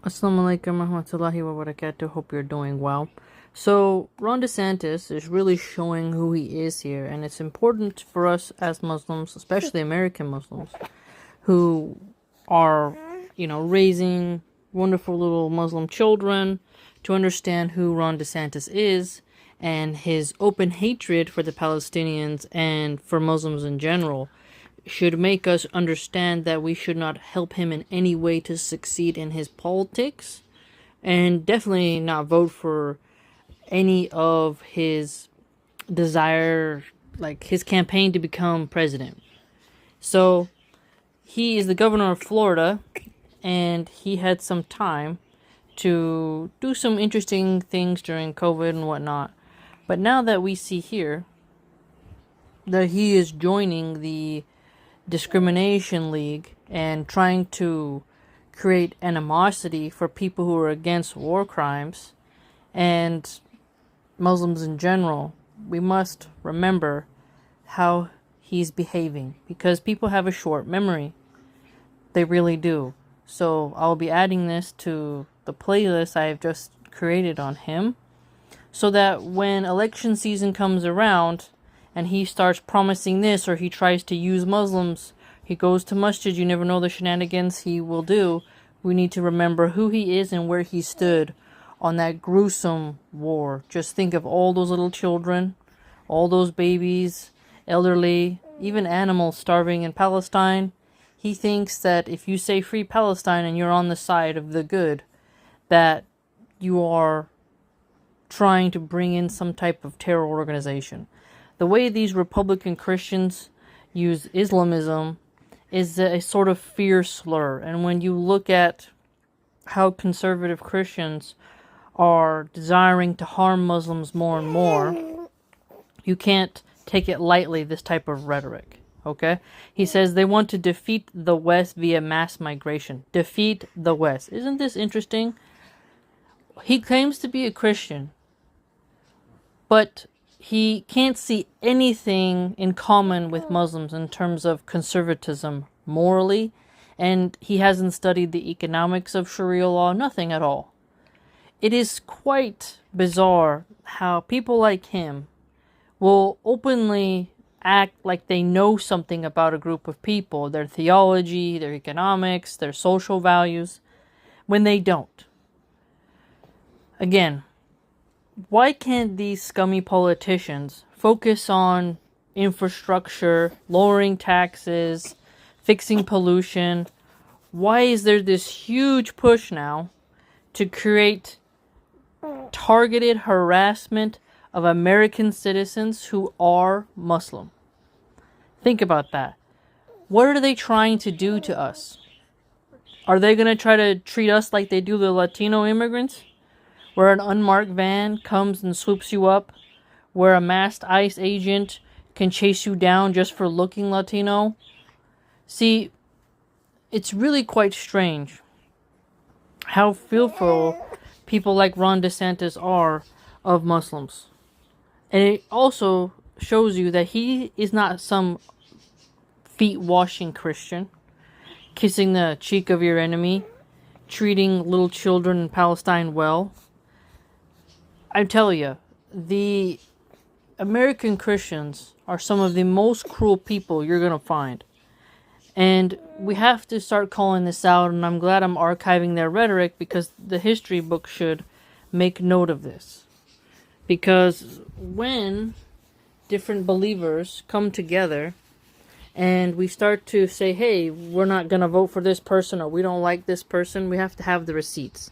Assalamu alaikum warahmatullahi wabarakatuh. Hope you're doing well. So, Ron DeSantis is really showing who he is here, and it's important for us as Muslims, especially American Muslims, who are, raising wonderful little Muslim children to understand who Ron DeSantis is and his open hatred for the Palestinians and for Muslims in general should make us understand that we should not help him in any way to succeed in his politics, and definitely not vote for any of his desire, like his campaign to become president. So he is the governor of Florida, and he had some time to do some interesting things during COVID and whatnot. But now that we see here that he is joining the discrimination league and trying to create animosity for people who are against war crimes and Muslims in general, we must remember how he's behaving, because people have a short memory. They really do. So I'll be adding this to the playlist I've just created on him, so that when election season comes around and he starts promising this, or he tries to use Muslims, he goes to masjid, you never know the shenanigans he will do. We need to remember who he is and where he stood on that gruesome war. Just think of all those little children, all those babies, elderly, even animals starving in Palestine. He thinks that if you say free Palestine and you're on the side of the good, that you are trying to bring in some type of terror organization. The way these Republican Christians use Islamism is a sort of fear slur. And when you look at how conservative Christians are desiring to harm Muslims more and more, you can't take it lightly, this type of rhetoric. Okay? He says they want to defeat the West via mass migration. Defeat the West. Isn't this interesting? He claims to be a Christian, but he can't see anything in common with Muslims in terms of conservatism morally, and he hasn't studied the economics of Sharia law, nothing at all. It is quite bizarre how people like him will openly act like they know something about a group of people, their theology, their economics, their social values, when they don't. Again, why can't these scummy politicians focus on infrastructure, lowering taxes, fixing pollution? Why is there this huge push now to create targeted harassment of American citizens who are Muslim? Think about that. What are they trying to do to us? Are they going to try to treat us like they do the Latino immigrants? Where an unmarked van comes and swoops you up, where a masked ICE agent can chase you down just for looking Latino? See, it's really quite strange how fearful people like Ron DeSantis are of Muslims. And it also shows you that he is not some feet-washing Christian, kissing the cheek of your enemy, treating little children in Palestine well. I tell you, the American Christians are some of the most cruel people you're going to find. And we have to start calling this out, and I'm glad I'm archiving their rhetoric, because the history book should make note of this. Because when different believers come together and we start to say, hey, we're not going to vote for this person, or we don't like this person, we have to have the receipts.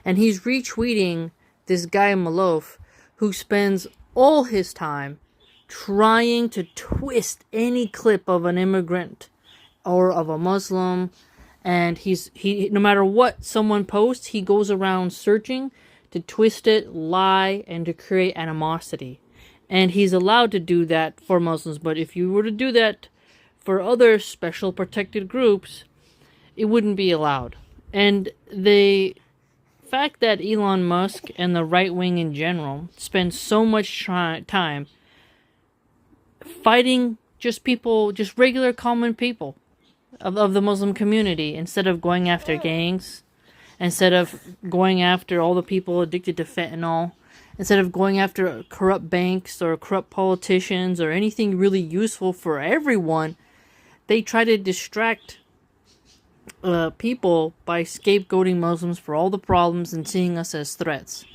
And he's retweeting this guy Malof, who spends all his time trying to twist any clip of an immigrant or of a Muslim, and he no matter what someone posts, he goes around searching to twist it, lie, and to create animosity. And he's allowed to do that for Muslims, but if you were to do that for other special protected groups, it wouldn't be allowed. And the fact that Elon Musk and the right wing in general spend so much time fighting just people, just regular common people of the Muslim community, instead of going after gangs instead of going after all the people addicted to fentanyl, instead of going after corrupt banks or corrupt politicians or anything really useful for everyone, they try to distract people by scapegoating Muslims for all the problems and seeing us as threats.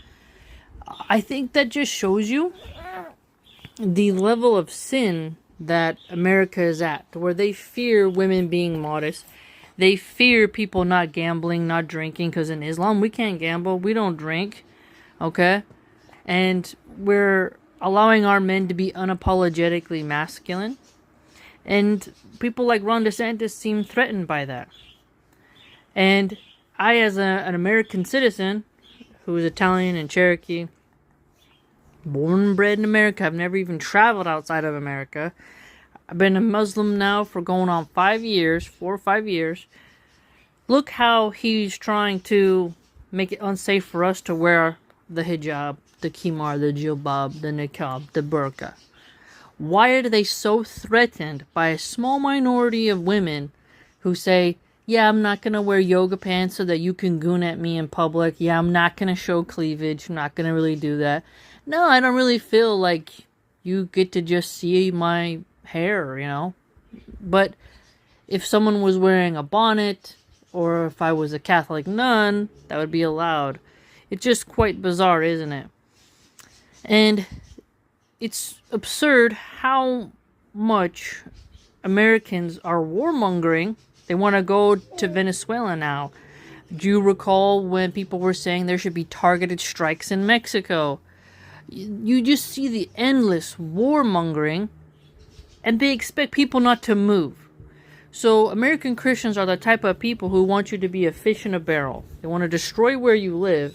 I think that just shows you the level of sin that America is at, where they fear women being modest. They fear people not gambling, not drinking, because in Islam we can't gamble, we don't drink, okay? And we're allowing our men to be unapologetically masculine. And people like Ron DeSantis seem threatened by that. And I, as an American citizen who is Italian and Cherokee, born and bred in America, I've never even traveled outside of America. I've been a Muslim now for going on 4 or 5 years. Look how he's trying to make it unsafe for us to wear the hijab, the khimar, the jilbab, the niqab, the burqa. Why are they so threatened by a small minority of women who say, yeah, I'm not going to wear yoga pants so that you can goon at me in public. Yeah, I'm not going to show cleavage. I'm not going to really do that. No, I don't really feel like you get to just see my hair, you know. But if someone was wearing a bonnet, or if I was a Catholic nun, that would be allowed. It's just quite bizarre, isn't it? And it's absurd how much Americans are warmongering. They want to go to Venezuela now. Do you recall when people were saying there should be targeted strikes in Mexico? You just see the endless warmongering, and they expect people not to move. So American Christians are the type of people who want you to be a fish in a barrel. They want to destroy where you live,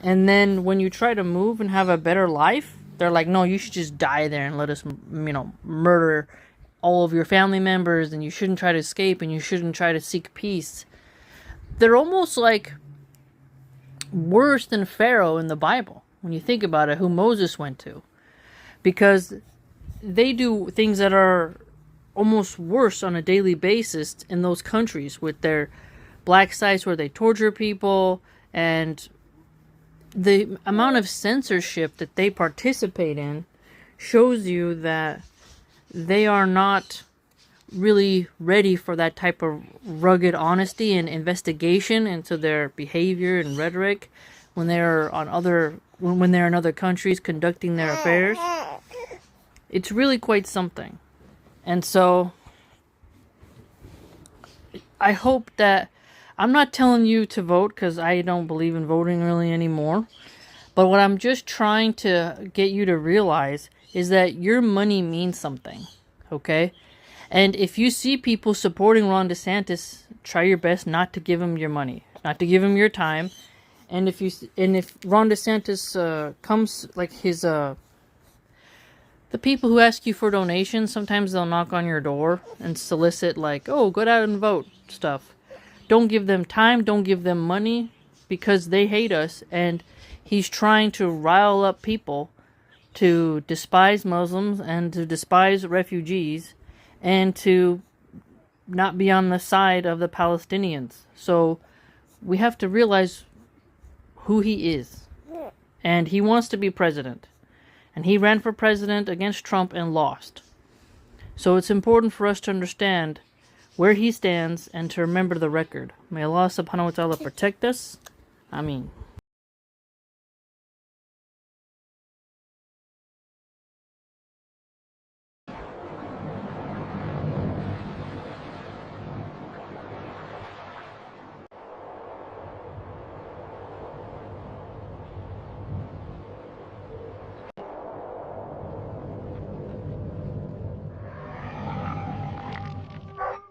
and then when you try to move and have a better life, they're like, no, you should just die there and let us, murder all of your family members, and you shouldn't try to escape, and you shouldn't try to seek peace. They're almost like worse than Pharaoh in the Bible, when you think about it, who Moses went to. Because they do things that are almost worse on a daily basis in those countries, with their black sites where they torture people, and the amount of censorship that they participate in shows you that they are not really ready for that type of rugged honesty and investigation into their behavior and rhetoric when they're when they're in other countries conducting their affairs. It's really quite something. And so I hope that, I'm not telling you to vote because I don't believe in voting really anymore. But what I'm just trying to get you to realize is that your money means something, okay? And if you see people supporting Ron DeSantis, try your best not to give him your money, not to give him your time. And if Ron DeSantis comes, like his the people who ask you for donations, sometimes they'll knock on your door and solicit like, oh, go out and vote stuff. Don't give them time, don't give them money, because they hate us, and he's trying to rile up people to despise Muslims and to despise refugees and to not be on the side of the Palestinians. So we have to realize who he is. And he wants to be president. And he ran for president against Trump and lost. So it's important for us to understand where he stands and to remember the record. May Allah subhanahu wa ta'ala protect us. Ameen.